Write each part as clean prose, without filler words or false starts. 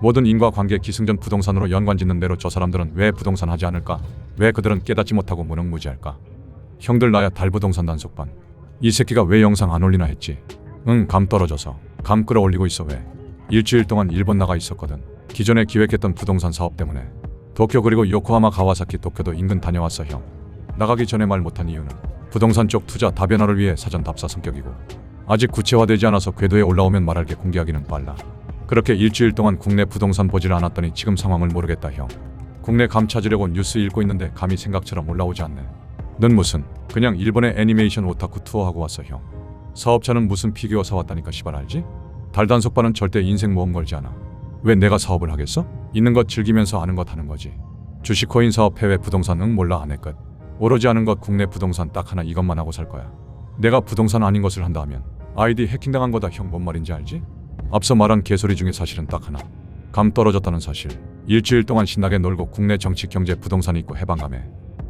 모든 인과관계 기승전 부동산으로 연관짓는 대로 저 사람들은 왜 부동산 하지 않을까? 왜 그들은 깨닫지 못하고 무능무지할까? 형들 나야 달부동산 단속반. 이 새끼가 왜 영상 안 올리나 했지. 감 떨어져서. 감 끌어올리고 있어. 왜? 일주일 동안 일본 나가 있었거든. 기존에 기획했던 부동산 사업 때문에. 도쿄 그리고 요코하마 가와사키 도쿄도 인근 다녀왔어. 형 나가기 전에 말 못한 이유는 부동산 쪽 투자 다변화를 위해 사전 답사 성격이고, 아직 구체화되지 않아서 궤도에 올라오면 말할게 공개하기는 빨라. 그렇게 일주일 동안 국내 부동산 보지를 않았더니 지금 상황을 모르겠다. 형 국내 감 찾으려고 뉴스 읽고 있는데 감이 생각처럼 올라오지 않네. 넌 무슨 그냥 일본의 애니메이션 오타쿠 투어하고 왔어. 형 사업자는 무슨 피규어 사왔다니까 시발 알지? 달 단속반은 절대 인생 모험 걸지 않아. 왜 내가 사업을 하겠어? 있는 것 즐기면서 아는 것 하는 거지. 주식 코인 사업 해외 부동산 몰라 안 해 끝. 오로지 아는 것 국내 부동산 딱 하나 이것만 하고 살 거야. 내가 부동산 아닌 것을 한다 하면 아이디 해킹당한 거다. 형 뭔 말인지 알지? 앞서 말한 개소리 중에 사실은 딱 하나. 감 떨어졌다는 사실. 일주일 동안 신나게 놀고 국내 정치 경제 부동산이 있고 해방감에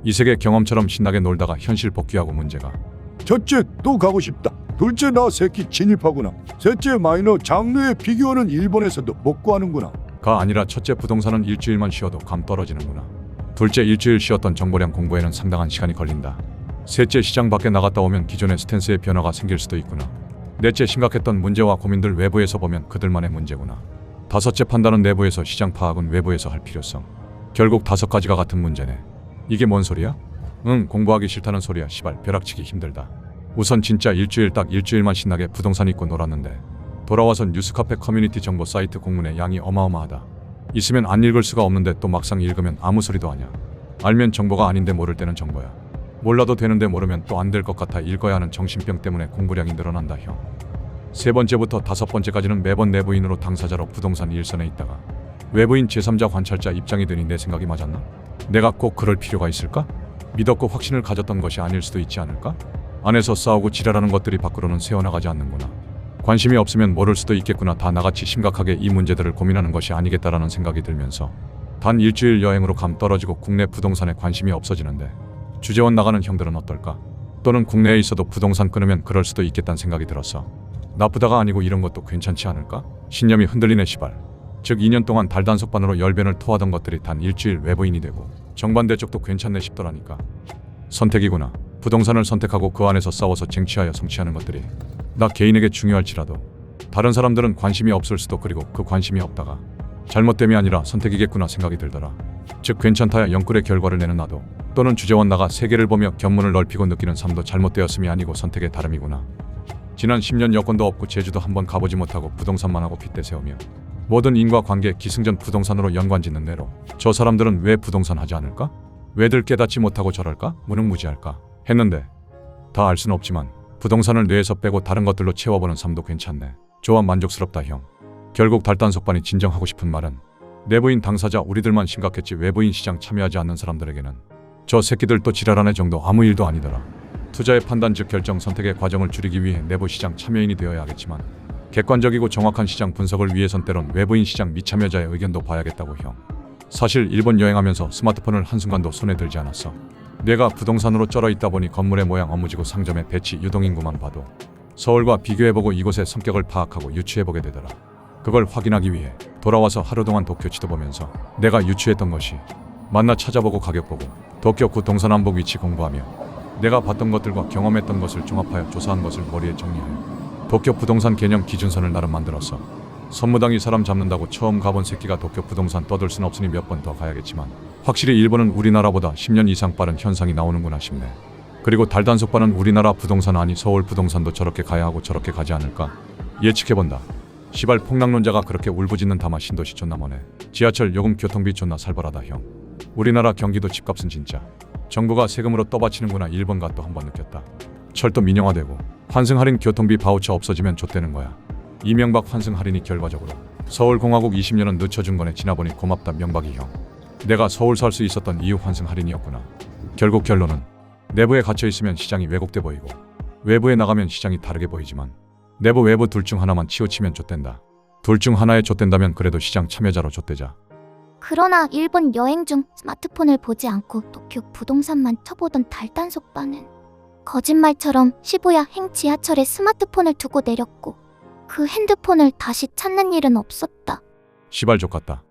이 세계 경험처럼 신나게 놀다가 현실 복귀하고 문제가. 첫째 또 가고 싶다. 둘째 나 새끼 진입하구나. 셋째 마이너 장르의 피규어는 일본에서도 못 구하는구나. 가 아니라 첫째 부동산은 일주일만 쉬어도 감 떨어지는구나. 둘째 일주일 쉬었던 정보량 공부에는 상당한 시간이 걸린다. 셋째 시장 밖에 나갔다 오면 기존의 스탠스에 변화가 생길 수도 있구나. 넷째 심각했던 문제와 고민들 외부에서 보면 그들만의 문제구나. 다섯째 판단은 내부에서, 시장 파악은 외부에서 할 필요성. 결국 5가지가 같은 문제네. 이게 뭔 소리야? 공부하기 싫다는 소리야. 시발 벼락치기 힘들다. 우선 진짜 일주일만 신나게 부동산 입고 놀았는데 돌아와서 뉴스카페 커뮤니티 정보 사이트 공문의 양이 어마어마하다. 있으면 안 읽을 수가 없는데 또 막상 읽으면 아무 소리도 아냐. 알면 정보가 아닌데 모를 때는 정보야. 몰라도 되는데 모르면 또 안 될 것 같아 읽어야 하는 정신병 때문에 공부량이 늘어난다. 형 세 번째부터 5번째까지는 매번 내부인으로 당사자로 부동산 일선에 있다가 외부인 제3자 관찰자 입장이 되니 내 생각이 맞았나? 내가 꼭 그럴 필요가 있을까? 믿었고 확신을 가졌던 것이 아닐 수도 있지 않을까? 안에서 싸우고 지랄하는 것들이 밖으로는 새어나가지 않는구나. 관심이 없으면 모를 수도 있겠구나. 다 나같이 심각하게 이 문제들을 고민하는 것이 아니겠다라는 생각이 들면서 단 일주일 여행으로 감 떨어지고 국내 부동산에 관심이 없어지는데 주재원 나가는 형들은 어떨까? 또는 국내에 있어도 부동산 끊으면 그럴 수도 있겠다는 생각이 들었어. 나쁘다가 아니고 이런 것도 괜찮지 않을까? 신념이 흔들리네 시발. 즉 2년 동안 달 단속반으로 열변을 토하던 것들이 단 일주일 외부인이 되고 정반대 쪽도 괜찮네 싶더라니까. 선택이구나. 부동산을 선택하고 그 안에서 싸워서 쟁취하여 성취하는 것들이 나 개인에게 중요할지라도 다른 사람들은 관심이 없을 수도, 그리고 그 관심이 없다가 잘못됨이 아니라 선택이겠구나 생각이 들더라. 즉 괜찮다야 영끌의 결과를 내는 나도, 또는 주재원 나가 세계를 보며 견문을 넓히고 느끼는 삶도 잘못되었음이 아니고 선택의 다름이구나. 지난 10년 여권도 없고 제주도 한번 가보지 못하고 부동산만 하고 핏대 세우며 모든 인과관계 기승전 부동산으로 연관짓는 대로 저 사람들은 왜 부동산 하지 않을까? 왜들 깨닫지 못하고 저럴까? 무능무지할까? 했는데 다 알 수는 없지만 부동산을 뇌에서 빼고 다른 것들로 채워보는 삶도 괜찮네. 좋아, 만족스럽다. 형 결국 달단속반이 진정하고 싶은 말은 내부인 당사자 우리들만 심각했지 외부인 시장 참여하지 않는 사람들에게는 저 새끼들 또 지랄하네 정도 아무 일도 아니더라. 투자의 판단 즉 결정 선택의 과정을 줄이기 위해 내부 시장 참여인이 되어야 하겠지만 객관적이고 정확한 시장 분석을 위해선 때론 외부인 시장 미참여자의 의견도 봐야겠다고. 형 사실 일본 여행하면서 스마트폰을 한순간도 손에 들지 않았어. 뇌가 부동산으로 쩔어 있다 보니 건물의 모양, 업무지구, 상점의 배치, 유동인구만 봐도 서울과 비교해보고 이곳의 성격을 파악하고 유추해보게 되더라. 그걸 확인하기 위해 돌아와서 하루 동안 도쿄 지도 보면서 내가 유추했던 것이 맞나 찾아보고 가격 보고 도쿄구 동서남북 위치 공부하며 내가 봤던 것들과 경험했던 것을 종합하여 조사한 것을 머리에 정리하여 도쿄 부동산 개념 기준선을 나름 만들었어. 선무당이 사람 잡는다고 처음 가본 새끼가 도쿄 부동산 떠들 순 없으니 몇 번 더 가야겠지만 확실히 일본은 우리나라보다 10년 이상 빠른 현상이 나오는구나 싶네. 그리고 달단속반은 우리나라 부동산 아니 서울 부동산도 저렇게 가야 하고 저렇게 가지 않을까 예측해본다. 시발 폭락론자가 그렇게 울부짖는 다마 신도시 존나 머네. 지하철 요금 교통비 존나 살벌하다. 형 우리나라 경기도 집값은 진짜 정부가 세금으로 떠받치는구나. 일본 가 또 한 번 느꼈다. 철도 민영화되고 환승 할인 교통비 바우처 없어지면 좆되는 거야. 이명박 환승 할인이 결과적으로 서울공화국 20년은 늦춰준 거네. 지나보니 고맙다 명박이. 형 내가 서울 살 수 있었던 이유 환승 할인이었구나. 결국 결론은 내부에 갇혀있으면 시장이 왜곡돼 보이고 외부에 나가면 시장이 다르게 보이지만 내부 외부 둘 중 하나만 치우치면 좆된다. 둘 중 하나에 좆된다면 그래도 시장 참여자로 좆되자. 그러나 일본 여행 중 스마트폰을 보지 않고 도쿄 부동산만 쳐보던 달단속반은 거짓말처럼 시부야 행 지하철에 스마트폰을 두고 내렸고 그 핸드폰을 다시 찾는 일은 없었다. 시발족 같다.